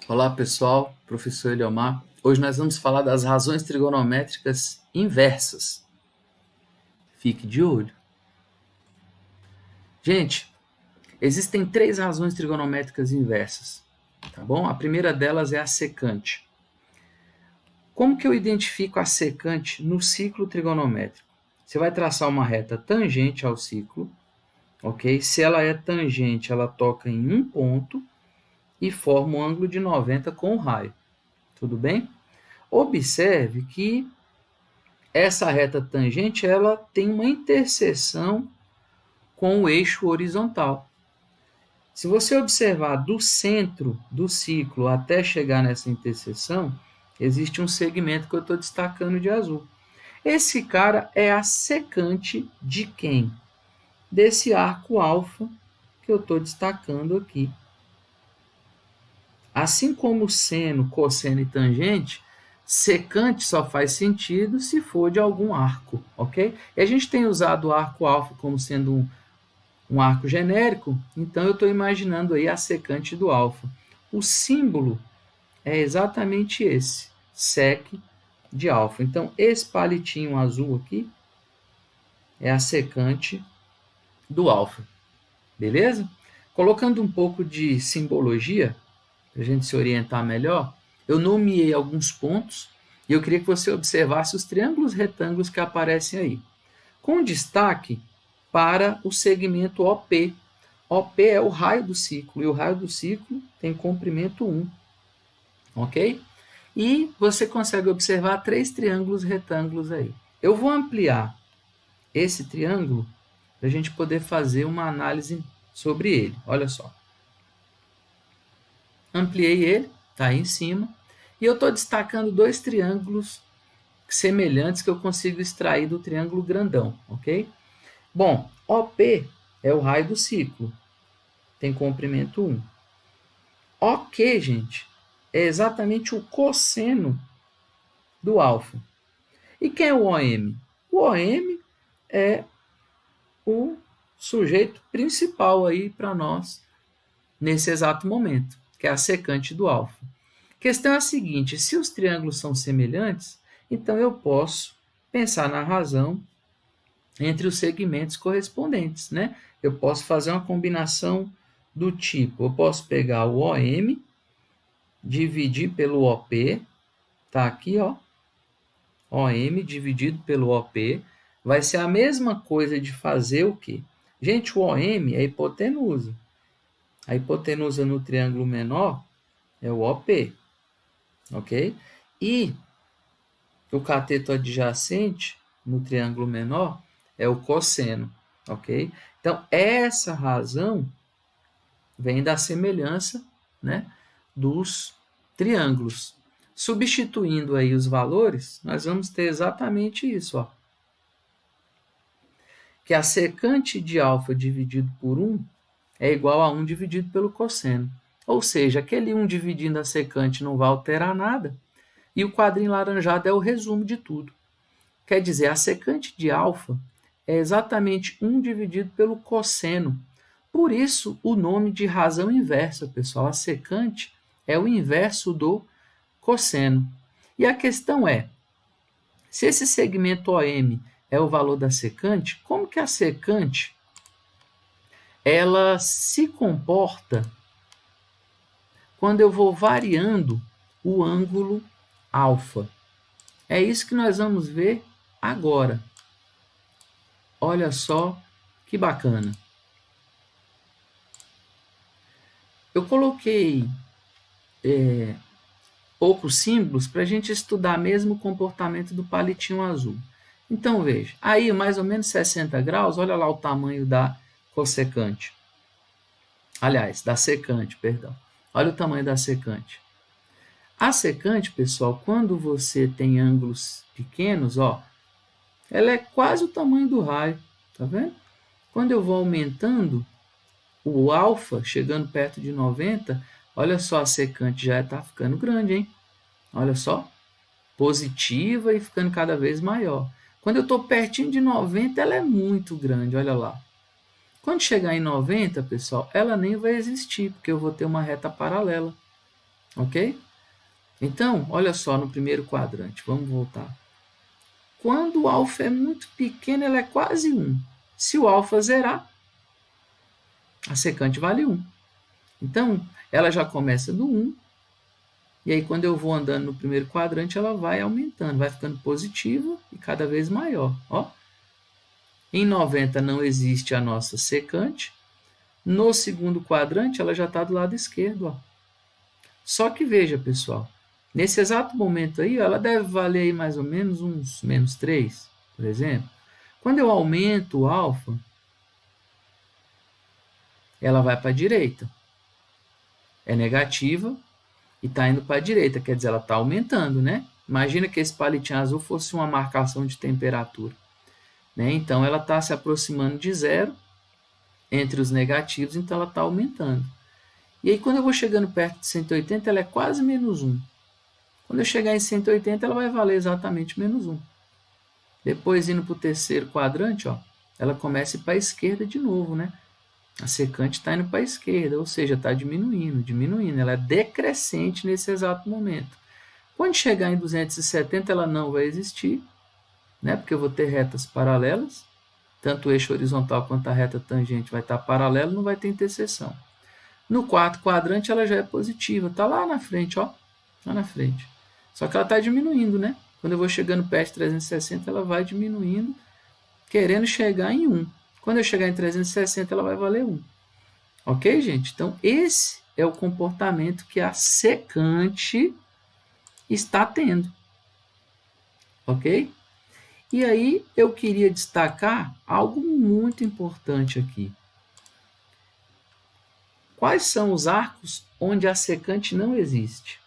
Olá pessoal, professor Eliomar. Hoje nós vamos falar das razões trigonométricas inversas. Fique de olho. Gente, existem três razões trigonométricas inversas, tá bom? A primeira delas é a secante. Como que eu identifico a secante no ciclo trigonométrico? Você vai traçar uma reta tangente ao ciclo, ok? Se ela é tangente, ela toca em um ponto e forma um ângulo de 90 com o raio. Tudo bem? Observe que essa reta tangente ela tem uma interseção com o eixo horizontal. Se você observar do centro do ciclo até chegar nessa interseção, existe um segmento que eu estou destacando de azul. Esse cara é a secante de quem? Desse arco alfa que eu estou destacando aqui. Assim como seno, cosseno e tangente, secante só faz sentido se for de algum arco, ok? E a gente tem usado o arco alfa como sendo um arco genérico, então eu estou imaginando aí a secante do alfa. O símbolo é exatamente esse, sec de alfa. Então, esse palitinho azul aqui é a secante do alfa, beleza? Colocando um pouco de simbologia, para a gente se orientar melhor, eu nomeei alguns pontos e eu queria que você observasse os triângulos retângulos que aparecem aí, com destaque para o segmento OP. OP é o raio do ciclo, e o raio do ciclo tem comprimento 1, ok? E você consegue observar três triângulos retângulos aí. Eu vou ampliar esse triângulo para a gente poder fazer uma análise sobre ele. Olha só. Ampliei ele, está aí em cima, e eu estou destacando dois triângulos semelhantes que eu consigo extrair do triângulo grandão, ok? Bom, OP é o raio do ciclo, tem comprimento 1. OK, gente, é exatamente o cosseno do alfa. E quem é o OM? O OM é o sujeito principal aí para nós nesse exato momento, que é a secante do alfa. A questão é a seguinte: se os triângulos são semelhantes, então eu posso pensar na razão entre os segmentos correspondentes, né? Eu posso fazer uma combinação do tipo, eu posso pegar o OM, dividir pelo OP, tá aqui, ó, OM dividido pelo OP, vai ser a mesma coisa de fazer o quê? Gente, o OM é a hipotenusa. A hipotenusa no triângulo menor é o OP, ok? E o cateto adjacente no triângulo menor é o cosseno, ok? Então, essa razão vem da semelhança, né, dos triângulos. Substituindo aí os valores, nós vamos ter exatamente isso, ó. Que a secante de alfa dividido por 1 é igual a 1 dividido pelo cosseno. Ou seja, aquele 1 dividindo a secante não vai alterar nada. E o quadrinho laranjado é o resumo de tudo. Quer dizer, a secante de alfa é exatamente 1 dividido pelo cosseno. Por isso, o nome de razão inversa, pessoal. A secante é o inverso do cosseno. E a questão é, se esse segmento OM é o valor da secante, como que a secante ela se comporta quando eu vou variando o ângulo alfa? É isso que nós vamos ver agora. Olha só que bacana. Eu coloquei poucos símbolos para a gente estudar mesmo o comportamento do palitinho azul. Então, veja, aí mais ou menos 60 graus, olha lá o tamanho da cossecante. Aliás, da secante, perdão. Olha o tamanho da secante. A secante, pessoal, quando você tem ângulos pequenos, ó, ela é quase o tamanho do raio, tá vendo? Quando eu vou aumentando o alfa, chegando perto de 90, olha só, a secante já está ficando grande, hein? Olha só, positiva e ficando cada vez maior. Quando eu estou pertinho de 90, ela é muito grande, olha lá. Quando chegar em 90, pessoal, ela nem vai existir, porque eu vou ter uma reta paralela. Ok? Então, olha só no primeiro quadrante. Vamos voltar. Quando o alfa é muito pequeno, ela é quase 1. Se o alfa zerar, a secante vale 1. Então, ela já começa do 1. E aí, quando eu vou andando no primeiro quadrante, ela vai aumentando, vai ficando positiva e cada vez maior. Ó. Em 90 não existe a nossa secante. No segundo quadrante, ela já está do lado esquerdo. Ó. Só que veja, pessoal, nesse exato momento aí, ela deve valer aí mais ou menos uns menos 3, por exemplo. Quando eu aumento o alfa, ela vai para a direita. É negativa e está indo para a direita, quer dizer, ela está aumentando, né? Imagina que esse palitinho azul fosse uma marcação de temperatura. Né? Então, ela está se aproximando de zero entre os negativos, então ela está aumentando. E aí, quando eu vou chegando perto de 180, ela é quase menos 1. Quando eu chegar em 180, ela vai valer exatamente menos 1. Depois, indo para o terceiro quadrante, ó, ela começa a ir para a esquerda de novo, né? A secante está indo para a esquerda, ou seja, está diminuindo, diminuindo. Ela é decrescente nesse exato momento. Quando chegar em 270, ela não vai existir, né? Porque eu vou ter retas paralelas. Tanto o eixo horizontal quanto a reta tangente vai estar paralelo, não vai ter interseção. No quarto quadrante, ela já é positiva. Está lá na frente, ó. Lá na frente. Só que ela está diminuindo, né? Quando eu vou chegando perto de 360, ela vai diminuindo, querendo chegar em 1. Quando eu chegar em 360, ela vai valer 1. Ok, gente? Então, esse é o comportamento que a secante está tendo. Ok? E aí, eu queria destacar algo muito importante aqui. Quais são os arcos onde a secante não existe?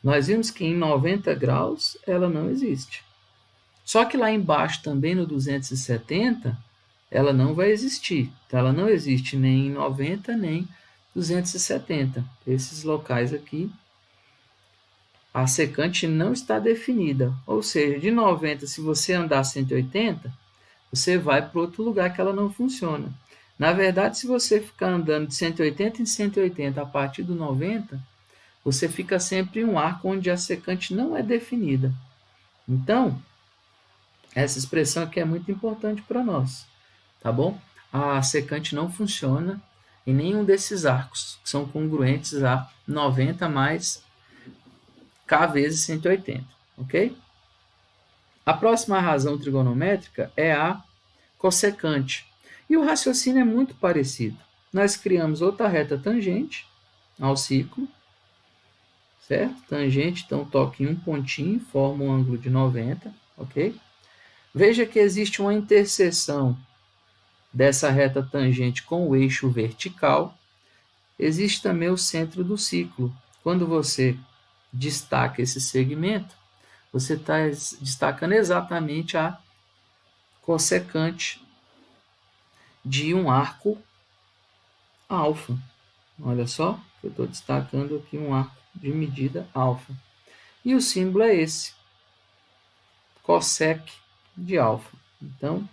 Nós vimos que em 90 graus ela não existe. Só que lá embaixo, também no 270, ela não vai existir. Então, ela não existe nem em 90, nem 270. Esses locais aqui, a secante não está definida. Ou seja, de 90, se você andar 180, você vai para outro lugar que ela não funciona. Na verdade, se você ficar andando de 180 em 180 a partir do 90, você fica sempre em um arco onde a secante não é definida. Então, essa expressão aqui é muito importante para nós, tá bom? A secante não funciona em nenhum desses arcos, que são congruentes a 90 mais K vezes 180, ok? A próxima razão trigonométrica é a cossecante. E o raciocínio é muito parecido. Nós criamos outra reta tangente ao ciclo, certo? Tangente, então toque em um pontinho, forma um ângulo de 90, ok? Veja que existe uma interseção dessa reta tangente com o eixo vertical. Existe também o centro do ciclo. Quando você destaca esse segmento, você está destacando exatamente a cossecante de um arco alfa. Olha só, eu estou destacando aqui um arco de medida alfa. E o símbolo é esse, cossec de alfa. Então,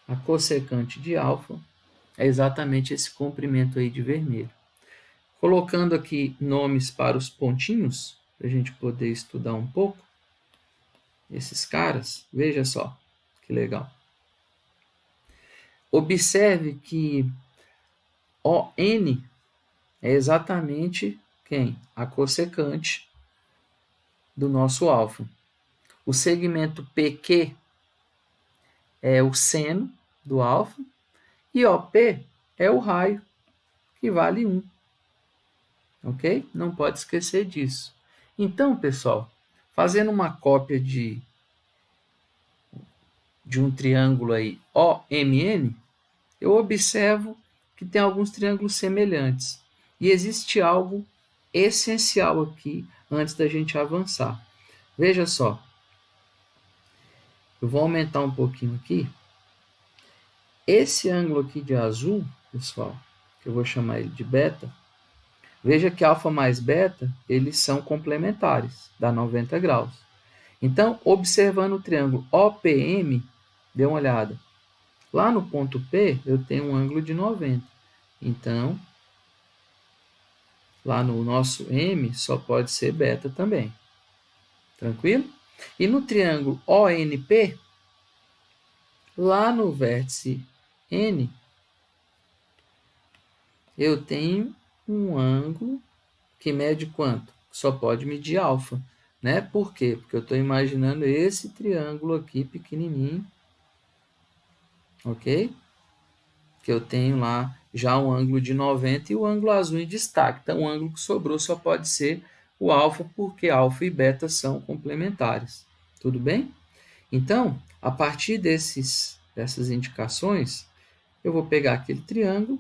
a cossecante de alfa é exatamente esse comprimento aí de vermelho. Colocando aqui nomes para os pontinhos, para a gente poder estudar um pouco, esses caras, veja só, que legal. Observe que ON é exatamente quem? A cossecante do nosso alfa. O segmento PQ é o seno do alfa e OP é o raio, que vale 1. Ok? Não pode esquecer disso. Então, pessoal, fazendo uma cópia de um triângulo aí OMN, eu observo que tem alguns triângulos semelhantes. E existe algo essencial aqui antes da gente avançar. Veja só. Eu vou aumentar um pouquinho aqui. Esse ângulo aqui de azul, pessoal, que eu vou chamar ele de beta, veja que alfa mais beta, eles são complementares, dá 90 graus. Então, observando o triângulo OPM, dê uma olhada. Lá no ponto P, eu tenho um ângulo de 90. Então, lá no nosso M, só pode ser beta também. Tranquilo? E no triângulo ONP, lá no vértice N, eu tenho um ângulo que mede quanto? Só pode medir alfa, né? Por quê? Porque eu estou imaginando esse triângulo aqui pequenininho, ok? Que eu tenho lá já um ângulo de 90 e o ângulo azul em destaque. Então, o ângulo que sobrou só pode ser o alfa, porque alfa e beta são complementares. Tudo bem? Então, a partir dessas indicações, eu vou pegar aquele triângulo,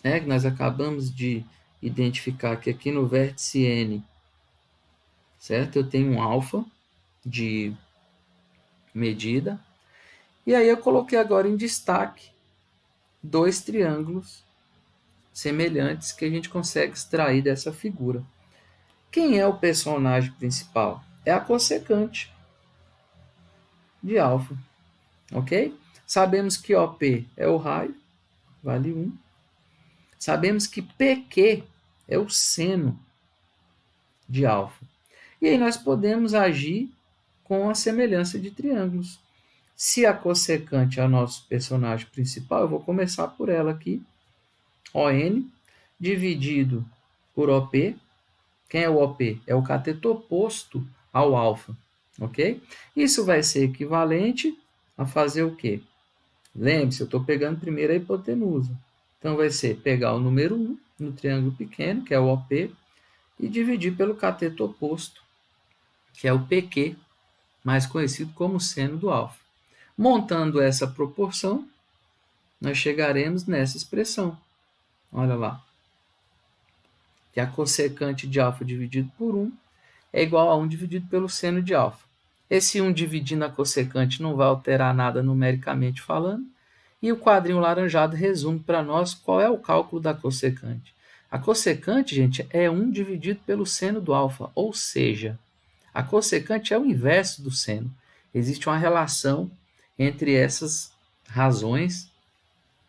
né, que nós acabamos de identificar que aqui no vértice N, certo? Eu tenho um alfa de medida. E aí eu coloquei agora em destaque dois triângulos semelhantes que a gente consegue extrair dessa figura. Quem é o personagem principal? É a cossecante de alfa, ok? Sabemos que OP é o raio, vale 1. Sabemos que PQ é o seno de alfa. E aí nós podemos agir com a semelhança de triângulos. Se a cossecante é o nosso personagem principal, eu vou começar por ela aqui, ON, dividido por OP. Quem é o OP? É o cateto oposto ao alfa, ok? Isso vai ser equivalente a fazer o quê? Lembre-se, eu estou pegando primeiro a hipotenusa. Então, vai ser pegar o número 1 no triângulo pequeno, que é o OP, e dividir pelo cateto oposto, que é o PQ, mais conhecido como seno do alfa. Montando essa proporção, nós chegaremos nessa expressão. Olha lá. Que a cossecante de alfa dividido por 1 é igual a 1 dividido pelo seno de alfa. Esse 1 dividindo a cossecante não vai alterar nada numericamente falando. E o quadrinho laranjado resume para nós qual é o cálculo da cossecante. A cossecante, gente, é 1 dividido pelo seno do alfa, ou seja, a cossecante é o inverso do seno. Existe uma relação entre essas razões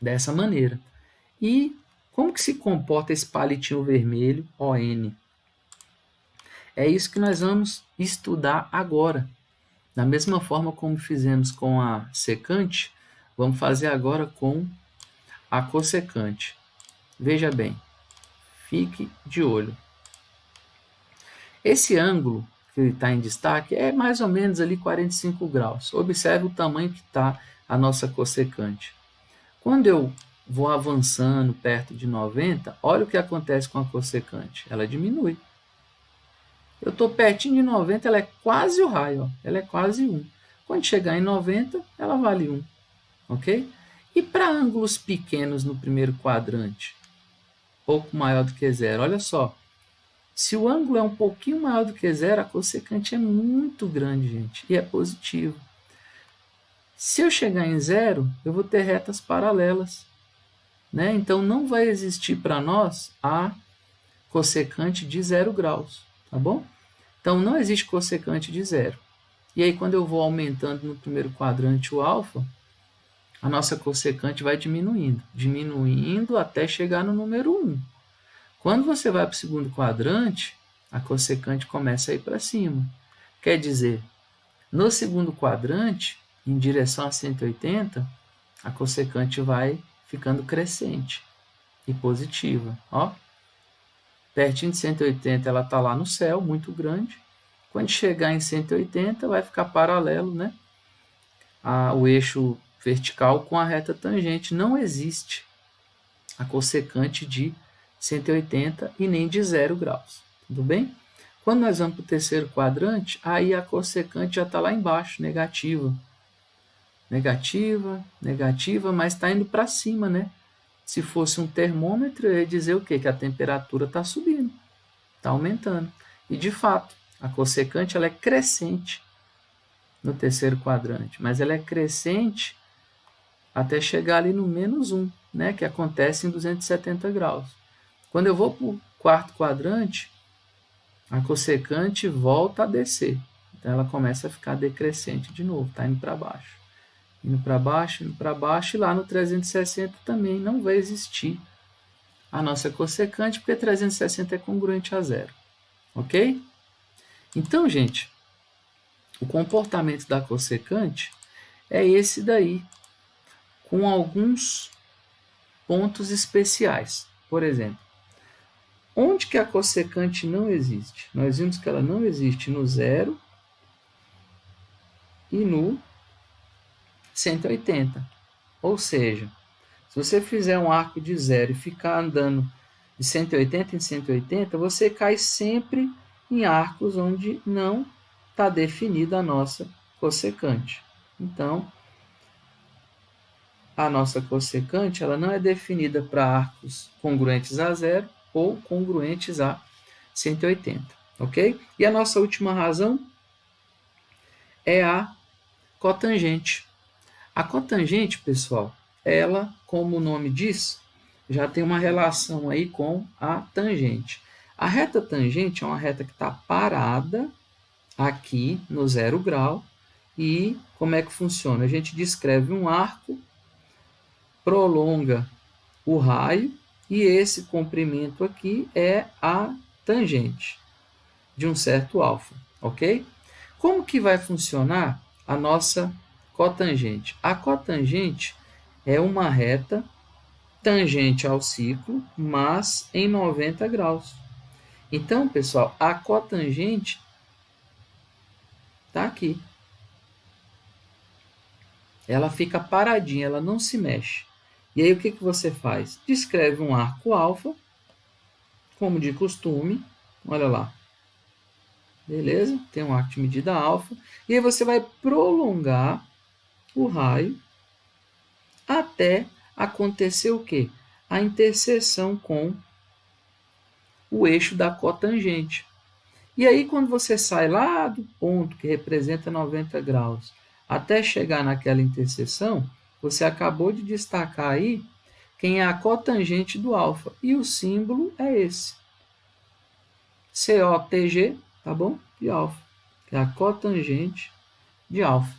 dessa maneira. E como que se comporta esse palitinho vermelho, ON? É isso que nós vamos estudar agora. Da mesma forma como fizemos com a secante, vamos fazer agora com a cossecante. Veja bem, fique de olho. Esse ângulo que está em destaque é mais ou menos ali 45 graus. Observe o tamanho que está a nossa cossecante. Quando eu vou avançando perto de 90, olha o que acontece com a cossecante. Ela diminui. Eu estou pertinho de 90, ela é quase o raio, ó. Ela é quase 1. Quando chegar em 90, ela vale 1. Ok? E para ângulos pequenos no primeiro quadrante, pouco maior do que zero, olha só. Se o ângulo é um pouquinho maior do que zero, a cossecante é muito grande, gente, e é positivo. Se eu chegar em zero, eu vou ter retas paralelas, né? Então, não vai existir para nós a cossecante de 0 graus, tá bom? Então, não existe cossecante de zero. E aí, quando eu vou aumentando no primeiro quadrante o alfa, a nossa cossecante vai diminuindo até chegar no número 1. Quando você vai para o segundo quadrante, a cossecante começa a ir para cima. Quer dizer, no segundo quadrante, em direção a 180, a cossecante vai ficando crescente e positiva. Ó. Pertinho de 180, ela está lá no céu, muito grande. Quando chegar em 180, vai ficar paralelo, né? O eixo vertical com a reta tangente. Não existe a cossecante de 180 e nem de 0 graus. Tudo bem? Quando nós vamos para o terceiro quadrante, aí a cossecante já está lá embaixo, negativa. Negativa, negativa, mas está indo para cima, né? Se fosse um termômetro, eu ia dizer o quê? Que a temperatura está subindo, está aumentando. E, de fato, a cossecante ela é crescente no terceiro quadrante, mas ela é crescente até chegar ali no menos 1, né? Que acontece em 270 graus. Quando eu vou para o quarto quadrante, a cossecante volta a descer. Então, ela começa a ficar decrescente de novo, está indo para baixo. Indo para baixo, e lá no 360 também não vai existir a nossa cossecante, porque 360 é congruente a zero. Ok? Então, gente, o comportamento da cossecante é esse daí, com alguns pontos especiais. Por exemplo, onde que a cossecante não existe? Nós vimos que ela não existe no zero e no 180. Ou seja, se você fizer um arco de zero e ficar andando de 180 em 180, você cai sempre em arcos onde não está definida a nossa cossecante. Então, a nossa cossecante ela não é definida para arcos congruentes a zero ou congruentes a 180, ok? E a nossa última razão é a cotangente. A cotangente, pessoal, ela, como o nome diz, já tem uma relação aí com a tangente. A reta tangente é uma reta que está parada aqui no 0 grau. E como é que funciona? A gente descreve um arco, prolonga o raio, e esse comprimento aqui é a tangente de um certo alfa, ok? Como que vai funcionar a nossa cotangente? A cotangente é uma reta tangente ao ciclo, mas em 90 graus. Então, pessoal, a cotangente está aqui. Ela fica paradinha, ela não se mexe. E aí o que você faz? Descreve um arco alfa, como de costume. Olha lá. Beleza? Tem um arco de medida alfa. E aí você vai prolongar o raio até acontecer o quê? A interseção com o eixo da cotangente. E aí, quando você sai lá do ponto que representa 90 graus até chegar naquela interseção, você acabou de destacar aí quem é a cotangente do alfa. E o símbolo é esse. COTG, tá bom? De alfa. Que é a cotangente de alfa.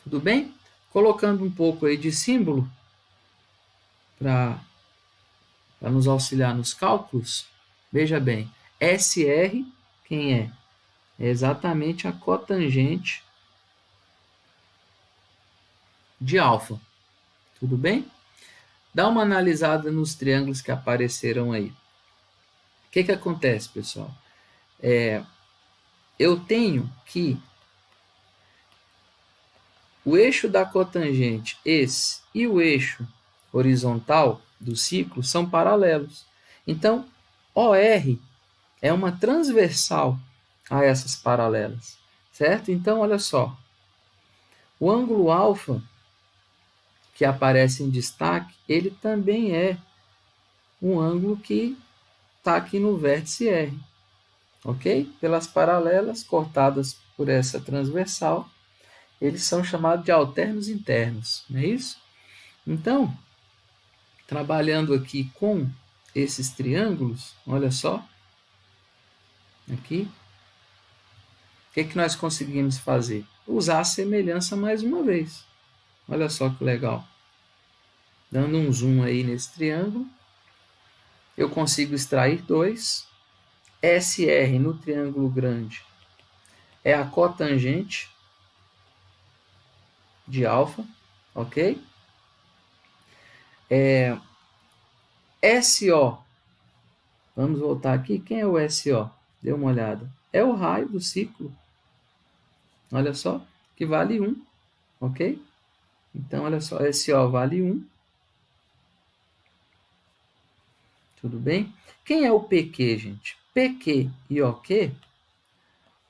Tudo bem? Colocando um pouco aí de símbolo para nos auxiliar nos cálculos, veja bem, SR, quem é? É exatamente a cotangente de alfa. Tudo bem? Dá uma analisada nos triângulos que apareceram aí. O que acontece, pessoal? Eu tenho que o eixo da cotangente, esse, e o eixo horizontal do ciclo são paralelos. Então, OR é uma transversal a essas paralelas, certo? Então, olha só. O ângulo alfa, que aparece em destaque, ele também é um ângulo que está aqui no vértice R, ok? Pelas paralelas cortadas por essa transversal, eles são chamados de alternos internos, não é isso? Então, trabalhando aqui com esses triângulos, olha só, aqui, o que nós conseguimos fazer? Usar a semelhança mais uma vez. Olha só que legal. Dando um zoom aí nesse triângulo, eu consigo extrair 2. SR no triângulo grande é a cotangente de alfa, ok? SO, vamos voltar aqui, quem é o SO? Dê uma olhada. É o raio do ciclo. Olha só, que vale 1, ok? Então, olha só, SO vale 1. Tudo bem? Quem é o PQ, gente? PQ e OK,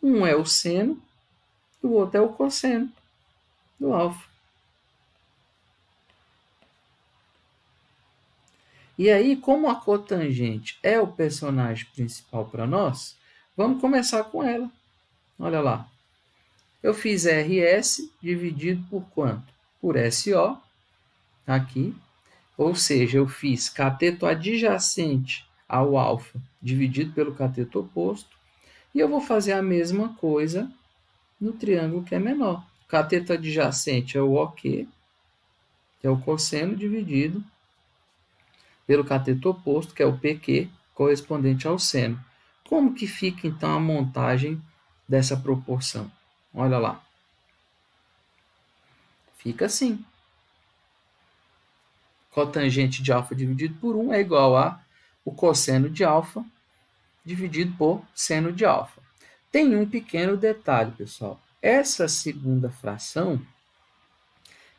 um é o seno, e o outro é o cosseno do alfa. E aí, como a cotangente é o personagem principal para nós, vamos começar com ela. Olha lá. Eu fiz RS dividido por quanto? Por SO, aqui. Ou seja, eu fiz cateto adjacente ao alfa dividido pelo cateto oposto. E eu vou fazer a mesma coisa no triângulo que é menor. Cateto adjacente é o OK, que é o cosseno dividido pelo cateto oposto, que é o PQ, correspondente ao seno. Como que fica, então, a montagem dessa proporção? Olha lá. Fica assim. Cotangente de alfa dividido por 1 é igual a o cosseno de alfa dividido por seno de alfa. Tem um pequeno detalhe, pessoal. Essa segunda fração,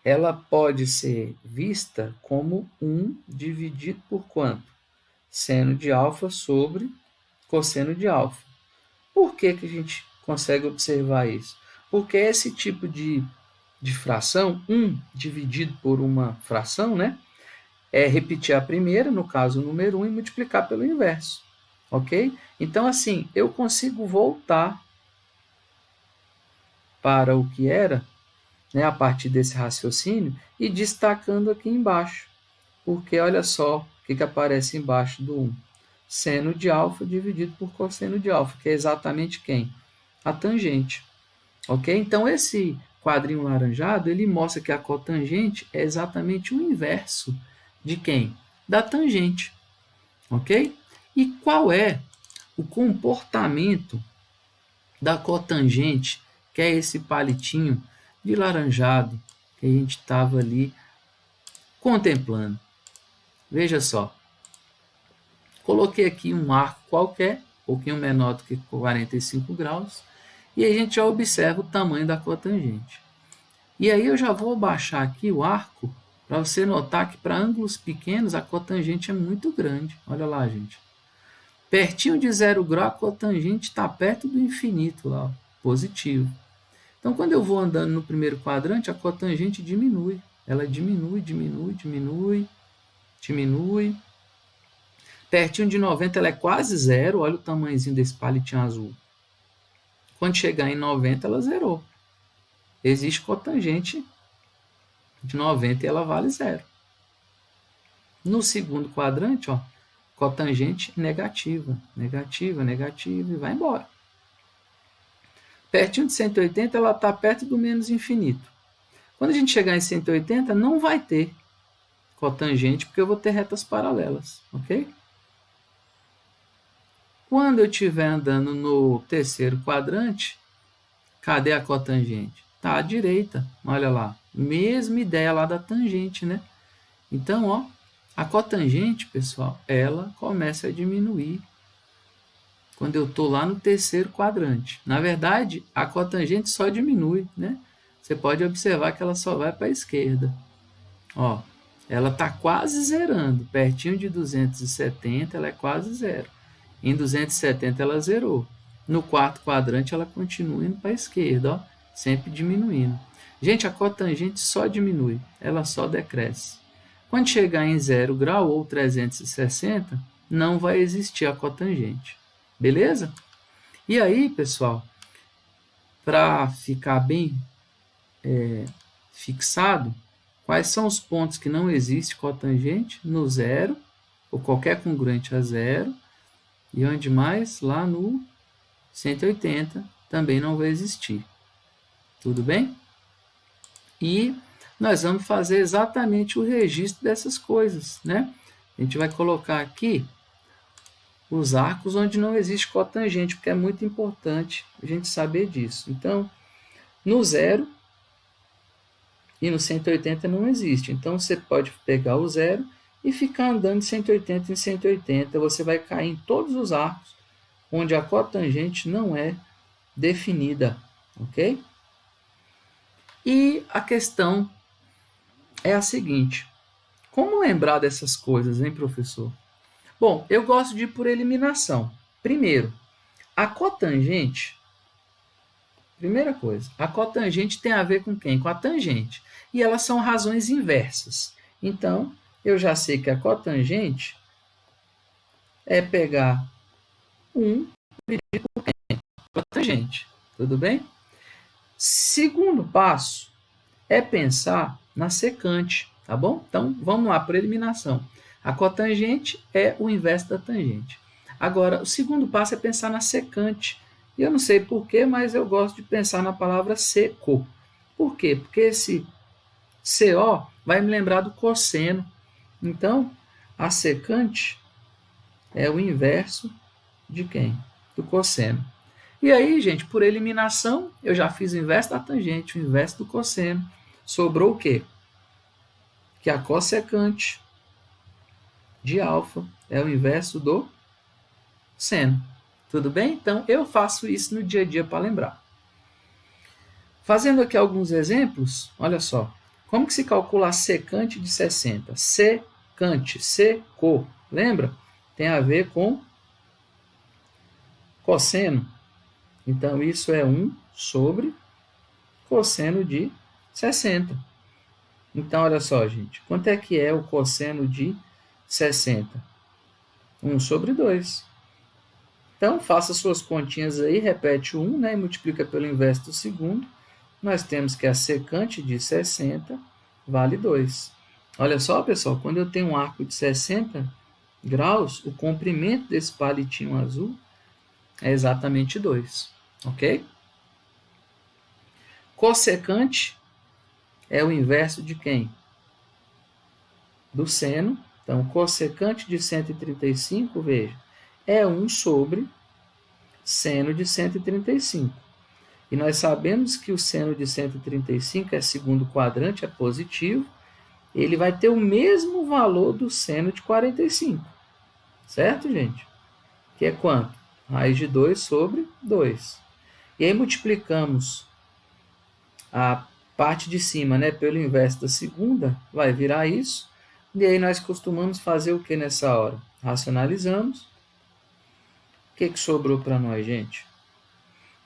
ela pode ser vista como 1 dividido por quanto? Seno de alfa sobre cosseno de alfa. Por que que a gente consegue observar isso? Porque esse tipo de fração, 1 dividido por uma fração, né? É repetir a primeira, no caso o número 1, e multiplicar pelo inverso. Ok? Então, assim, eu consigo voltar para o que era, né, a partir desse raciocínio, e destacando aqui embaixo. Porque olha só o que aparece embaixo do 1. Seno de alfa dividido por cosseno de alfa, que é exatamente quem? A tangente. Ok? Então, esse quadrinho laranjado, ele mostra que a cotangente é exatamente o inverso de quem? Da tangente. Ok? E qual é o comportamento da cotangente, que é esse palitinho de laranjado que a gente estava ali contemplando? Veja só. Coloquei aqui um arco qualquer, um pouquinho menor do que 45 graus, e a gente já observa o tamanho da cotangente. E aí eu já vou baixar aqui o arco para você notar que para ângulos pequenos a cotangente é muito grande. Olha lá, gente. Pertinho de 0 grau, a cotangente está perto do infinito, lá, ó, positivo. Então, quando eu vou andando no primeiro quadrante, a cotangente diminui. Ela diminui, diminui, diminui, diminui. Pertinho de 90, ela é quase zero. Olha o tamanhozinho desse palitinho azul. Quando chegar em 90, ela zerou. Existe cotangente de 90 e ela vale zero. No segundo quadrante, ó, cotangente negativa, negativa, negativa e vai embora. Pertinho de 180, ela está perto do menos infinito. Quando a gente chegar em 180, não vai ter cotangente, porque eu vou ter retas paralelas, ok? Quando eu estiver andando no terceiro quadrante, cadê a cotangente? Está à direita, olha lá. Mesma ideia lá da tangente, né? Então, ó, a cotangente, pessoal, ela começa a diminuir quando eu estou lá no terceiro quadrante. Na verdade, a cotangente só diminui, né? Você pode observar que ela só vai para a esquerda. Ó, ela está quase zerando. Pertinho de 270, ela é quase zero. Em 270, ela zerou. No quarto quadrante, ela continua indo para a esquerda, ó, sempre diminuindo. Gente, a cotangente só diminui, ela só decresce. Quando chegar em 0 grau ou 360, não vai existir a cotangente. Beleza? E aí, pessoal, para ficar bem fixado, quais são os pontos que não existe cotangente? No zero, ou qualquer congruente a zero, e onde mais? Lá no 180 também não vai existir. Tudo bem? E nós vamos fazer exatamente o registro dessas coisas, né? A gente vai colocar aqui os arcos onde não existe cotangente, porque é muito importante a gente saber disso. Então, no zero e no 180 não existe. Então, você pode pegar o zero e ficar andando de 180 em 180. Você vai cair em todos os arcos onde a cotangente não é definida, ok? E a questão é a seguinte: como lembrar dessas coisas, hein, professor? Bom, eu gosto de ir por eliminação. Primeiro, a cotangente, primeira coisa, a cotangente tem a ver com quem? Com a tangente. E elas são razões inversas. Então, eu já sei que a cotangente é pegar 1 dividido por quem? Cotangente. Tudo bem? Segundo passo é pensar na secante, tá bom? Então, vamos lá, por eliminação. A cotangente é o inverso da tangente. Agora, o segundo passo é pensar na secante. E eu não sei porquê, mas eu gosto de pensar na palavra seco. Por quê? Porque esse CO vai me lembrar do cosseno. Então, A secante é o inverso de quem? Do cosseno. E aí, gente, por eliminação, eu já fiz o inverso da tangente, o inverso do cosseno. Sobrou o quê? Que a cossecante de alfa é o inverso do seno. Tudo bem? Então, eu faço isso no dia a dia para lembrar. Fazendo aqui alguns exemplos, olha só. Como que se calcula a secante de 60? Secante, secou. Lembra? Tem a ver com cosseno. Então, isso é 1 sobre cosseno de 60. Então, olha só, gente. Quanto é que é o cosseno de 60? 1 sobre 2. Então, faça suas continhas aí, repete o 1, né, e multiplica pelo inverso do segundo. Nós temos que a secante de 60 vale 2. Olha só, pessoal, quando eu tenho um arco de 60 graus, o comprimento desse palitinho azul é exatamente 2. Ok? Cossecante é o inverso de quem? Do seno. Então, cossecante de 135, veja, é 1 sobre seno de 135. E nós sabemos que o seno de 135 é segundo quadrante, é positivo. Ele vai ter o mesmo valor do seno de 45. Certo, gente? Que é quanto? Raiz de 2 sobre 2. E aí multiplicamos a parte de cima, né, pelo inverso da segunda, vai virar isso. E aí nós costumamos fazer o que nessa hora? Racionalizamos. O que sobrou para nós, gente?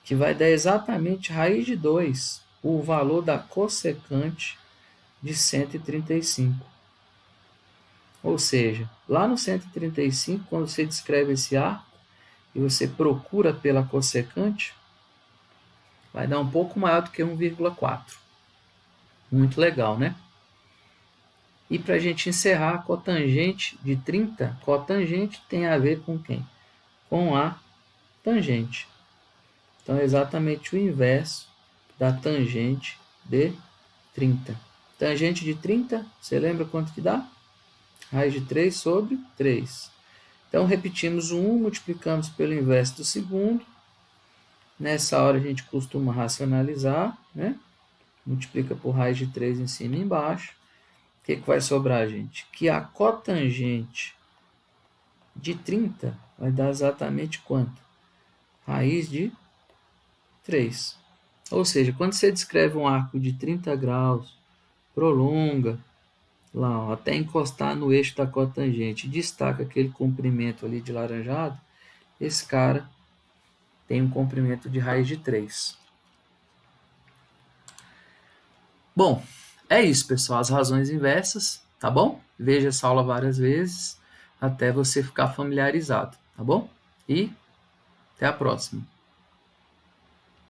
Que vai dar exatamente raiz de 2, o valor da cossecante de 135. Ou seja, lá no 135, quando você descreve esse arco e você procura pela cossecante, vai dar um pouco maior do que 1,4. Muito legal, né? E para a gente encerrar, a cotangente de 30, cotangente tem a ver com quem? Com a tangente. Então, é exatamente o inverso da tangente de 30. Tangente de 30, você lembra quanto que dá? Raiz de 3 sobre 3. Então, repetimos o 1, multiplicamos pelo inverso do segundo. Nessa hora, a gente costuma racionalizar, né? Multiplica por raiz de 3 em cima e embaixo. O que vai sobrar, gente? Que a cotangente de 30 vai dar exatamente quanto? Raiz de 3. Ou seja, quando você descreve um arco de 30 graus, prolonga, lá, ó, até encostar no eixo da cotangente, destaca aquele comprimento ali de laranjado, esse cara tem um comprimento de raiz de 3. Bom, é isso, pessoal, as razões inversas, tá bom? Veja essa aula várias vezes, até você ficar familiarizado, tá bom? E até a próxima.